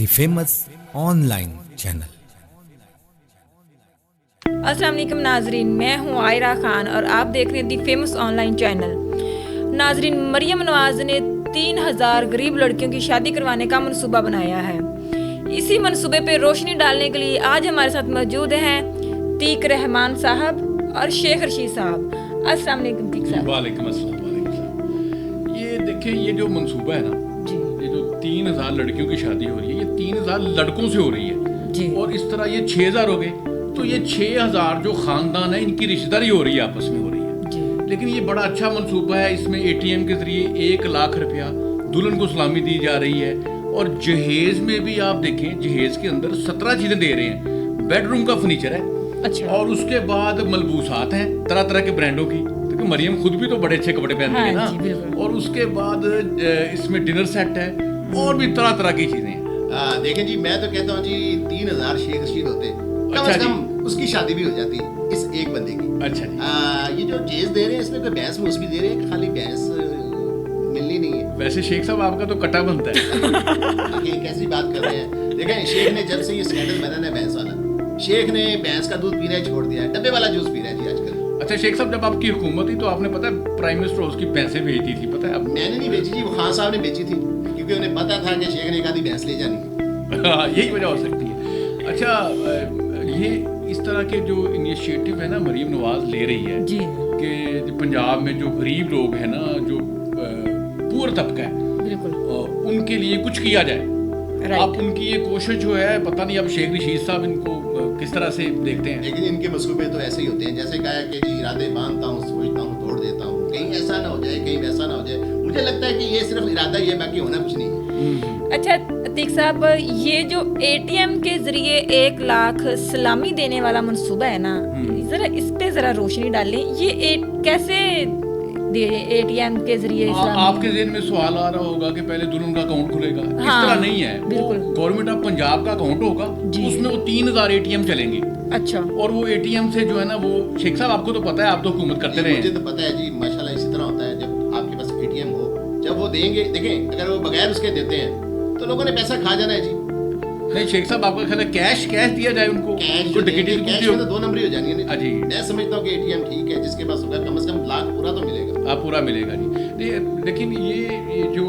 The famous on line channel. السلام علیکم ناظرین، میں ہوں عائرہ خان اور آپ دیکھ رہے ہیں دی فیمس آن لائن چینل۔ ناظرین، مریم نواز نے 3000 غریب لڑکیوں کی شادی کروانے کا منصوبہ بنایا ہے۔ اسی منصوبے پہ روشنی ڈالنے کے لیے آج ہمارے ساتھ موجود ہیں تیق رحمان صاحب اور شیخ رشید صاحب۔ السلام علیکم تیق صاحب۔ وعلیکم السلام۔ یہ دیکھیں، یہ جو منصوبہ ہے نا، یہ جو 3000 لڑکیوں کی شادی ہو رہی ہے، یہ 3000 لڑکوں سے ہو رہی ہے اور اس طرح یہ 6000 ہو گئے، تو یہ 6000 جو خاندان ہیں ان کی رشتہ داری ہو رہی ہے، آپس میں ہو رہی ہے۔ لیکن یہ بڑا اچھا منصوبہ ہے، اس میں ATM کے ذریعے 1 لاکھ روپیہ دلہن کو سلامی دی جا رہی ہے، اور جہیز میں بھی آپ دیکھیں، جہیز کے اندر 17 چیزیں دے رہے ہیں۔ بیڈ روم کا فرنیچر ہے، اور اس کے بعد ملبوسات ہیں طرح طرح کے برانڈوں کی، کیونکہ مریم خود بھی تو بڑے اچھے کپڑے پہنتی ہے نا، اور اس کے بعد اس میں ڈنر سیٹ ہے اور بھی طرح طرح کی چیزیں ہیں۔ دیکھیں جی، میں تو کہتا ہوں جی 3000 شیخ رشید ہوتے، کم از کم اس کی شادی بھی ہو جاتی اس ایک بندے کی۔ اچھا جی، یہ جو جیز دے رہے ہیں اس میں کوئی بھینس موس بھی دے رہے ہیں، خالی بھینس ملنی نہیں ہے۔ ویسے شیخ صاحب آپ کا تو کٹا بنتا ہے۔ کیسی بات کر رہے ہیں؟ دیکھیں، شیخ نے جب سے یہ اسکینڈل بنا ہے بھینس والا، شیخ نے بھینس کا دودھ پینا چھوڑ دیا ہے، ڈبے والا جوس پی رہا ہے جی آج کل۔ اچھا شیخ صاحب، جب آپ کی حکومت تھی تو آپ نے پتا پرائم منسٹر ہاؤس کی بھینسیں بھیجی تھی، پتہ ہے آپ؟ میں نے نہیں بیچی جی، وہ خان صاحب نے بیچی تھی، کیونکہ انہیں پتا تھا کہ شیخ نے ایک آدھی بھینس لے جانی ہے۔ یہی وجہ ہو سکتی ہے۔ اچھا، یہ اس طرح کے جو انیشیٹو ہے نا مریم نواز لے رہی ہے کہ پنجاب میں جو غریب لوگ ہیں نا، جو پور طبقہ ہے، ان کے لیے کچھ کیا جائے۔ آپ ان کی یہ کوشش جو ہے، پتہ نہیں اب شیخ رشید صاحب ان کو کس طرح سے دیکھتے ہیں؟ لیکن ان کے منصوبے تو ایسے ہی ہوتے ہیں، جیسے کہا ہے کہ جی ارادے باندھتا ہوں، سوچتا ہوں، توڑ دیتا ہوں، کہیں ایسا نہ ہو جائے، کہیں ویسا نہ ہو جائے۔ مجھے لگتا ہے کہ یہ صرف ارادہ ہی ہے، باقی ہونا کچھ نہیں ہے۔ اچھا تیق صاحب، یہ جو ATM کے ذریعے 1 لاکھ سلامی دینے والا منصوبہ ہے نا، ذرا اس پہ ذرا روشنی ڈالیں، یہ کیسے ATM کے ذریعے؟ آپ کے ذہن میں سوال آ رہا ہوگا کہ پہلے دلہن کا اکاؤنٹ کھلے گا، اس طرح نہیں ہے، گورنمنٹ آف پنجاب کا اکاؤنٹ ہوگا، اس میں وہ 3000 ATM چلیں گے۔ اچھا، اور وہ ATM سے جو ہے نا، وہ شیخ صاحب آپ کو تو پتا ہے، آپ تو حکومت کرتے رہے ہیں۔ مجھے تو پتا ہے جی، ماشاءاللہ اسی طرح ہوتا ہے، جب آپ کے پاس ATM ہو، جب وہ دیں گے، دیکھیں اگر وہ بغیر اس کے دیتے ہیں تو لوگوں نے پیسہ کھا جانا ہے جی۔ نہیں شیخ صاحب، آپ کا خیال ہے کیش دیا جائے ان کو؟ کیش میں تو 2 نمبری ہو جانی ہے جی۔ میں سمجھتا ہوں کہ ATM ٹھیک ہے، جس کے پاس ہوگا کم از کم لاکھ پورا تو ملے گا۔ پورا ملے گا جی۔ لیکن یہ جو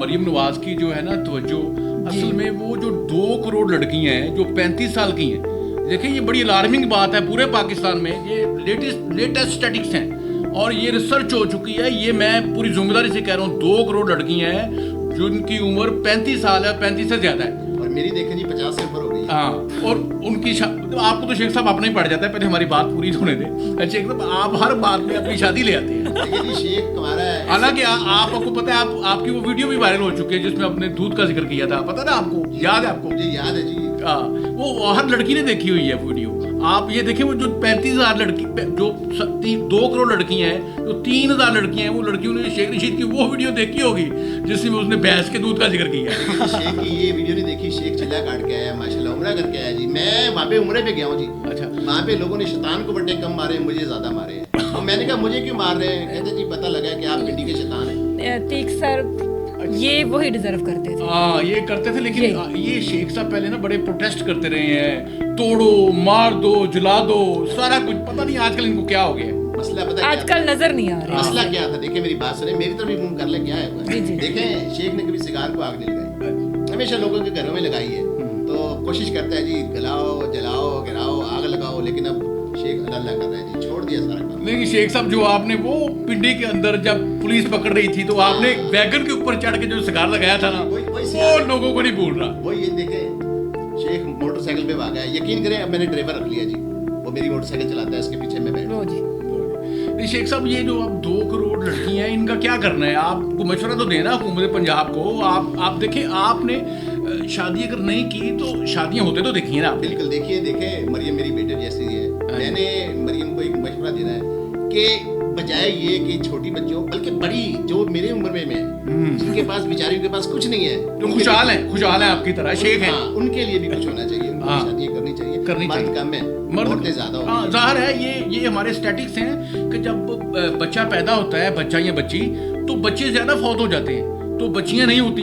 مریم نواز کی جو ہے نا توجہ، اصل میں وہ جو 2 کروڑ لڑکیاں ہیں جو 35 سال کی ہیں، دیکھیں یہ بڑی الارمنگ بات ہے پورے پاکستان میں، یہ لیٹسٹ اسٹیٹکس ہیں اور یہ ریسرچ ہو چکی ہے، یہ میں پوری ذمہ داری سے کہہ رہا ہوں، 2 کروڑ لڑکیاں ہیں جن کی عمر 35 سال ہے، 35 سے زیادہ ہے، اور میری دیکھیں جی 50 سے اوپر ہو گئی۔ ہاں، اور ان کی آپ کو تو شیخ صاحب اپنا ہی پڑ جاتا ہے، پہلے ہماری بات پوری ہونے دیں۔ شیخ صاحب، آپ ہر بات میں اپنی شادی لے آتے ہیں۔ لیکن شیخ تمہارا ہے، حالانکہ آپ کو پتہ ہے، آپ کی وہ ویڈیو بھی وائرل ہو چکی ہے جس میں اپنے دودھ کا ذکر کیا تھا، پتہ نا آپ کو؟ یاد ہے آپ کو؟ مجھے یاد ہے جی۔ وہ ہر لڑکی نے دیکھی ہوئی ہے ویڈیو۔ آپ یہ دیکھیں، وہ جو 35,000 لڑکی، جو 2 کروڑ لڑکیاں ہیں، جو 3000 لڑکیاں ہیں، وہ لڑکیوں نے شیخ رشید کی وہ ویڈیو دیکھی ہوگی جس میں اس نے بھینس کے دودھ کا ذکر کیا۔ شیخ کی یہ ویڈیو نہیں دیکھی، شیخ چلا کاٹ کے آیا، ماشاءاللہ عمرہ کر کے آیا جی۔ میں وہاں پہ عمرے پہ گیا ہوں جی۔ اچھا، وہاں پہ لوگوں نے شیطان کو بٹے کم مارے، مجھے زیادہ مارے ہیں۔ اور میں نے کہا مجھے کیوں مار رہے ہیں؟ کہتے جی پتہ لگا کہ آپ پنڈی کے شیطان ہیں۔ تیق سر، یہ وہی ڈیزرو کرتے تھے۔ ہاں، یہ کرتے تھے، لیکن یہ شیخ صاحب پہلے نا بڑے پروٹیسٹ کرتے رہے ہیں، توڑو، مار دو، جلا دو، سارا کچھ، پتہ نہیں آج کل ان کو کیا ہو گیا۔ مسئلہ پتہ آج کل نظر نہیں آ رہا مسئلہ کیا تھا؟ دیکھیں میری بات سنیں، میری طرف منہ کر لیں، کیا ہے؟ دیکھیں شیخ نے کبھی سگار کو آگ نہیں لگائی، ہمیشہ لوگوں کے گھروں میں لگائی ہے، تو کوشش کرتا ہے جی گلاؤ، جلاؤ، گراؤ، آگ لگاؤ، لیکن اب شیخ اللہ کر رہا ہے جی، چھوڑ دیا سارا کام۔ لیکن شیخ صاحب، جو آپ نے وہ پنڈی کے اندر جب پولیس پکڑ رہی تھی تو آپ نے ویگن کے اوپر چڑھ کے جو سگار لگایا تھا نا، وہ لوگوں کو نہیں بھول رہا۔ وہ یہ دیکھیں، شیخ موٹر سائیکل پہ بھاگا ہے، یقین کریں اب میں نے ڈرائیور رکھ لیا جی، وہ میری موٹر سائیکل چلاتا ہے، اس کے پیچھے میں بیٹھا ہوں۔ شیخ صاحب، یہ جو اب 2 کروڑ لڑکیاں ہیں، ان کا کیا کرنا ہے؟ آپ کو مشورہ تو دینا حکومت پنجاب کو۔ آپ دیکھیں، آپ نے شادی اگر نہیں کی تو شادیاں ہوتے تو دیکھیے نا آپ۔ بالکل، دیکھیں مریم میری بیٹے جیسی ہے، میں نے مریم کو ایک مشورہ دینا ہے کہ بجائے یہ کہ چھوٹی بچیوں، بلکہ بڑی جو میرے عمر میں ہیں، جن کے پاس بیچاریوں کے پاس کچھ نہیں ہے، جو خوشحال ہیں آپ کی طرح شیخ ہیں، ان کے لیے بھی کچھ ہونا چاہیے، ان کی شادیاں کرنی چاہیے۔ مرد کم ہے، عورتیں زیادہ ہو۔ ظاہر ہے یہ ہمارے اسٹیٹکس ہیں کہ جب بچہ پیدا ہوتا ہے، بچہ یا بچی، تو بچے زیادہ فوت ہو جاتے ہیں، تو بچیاں نہیں ہوتی،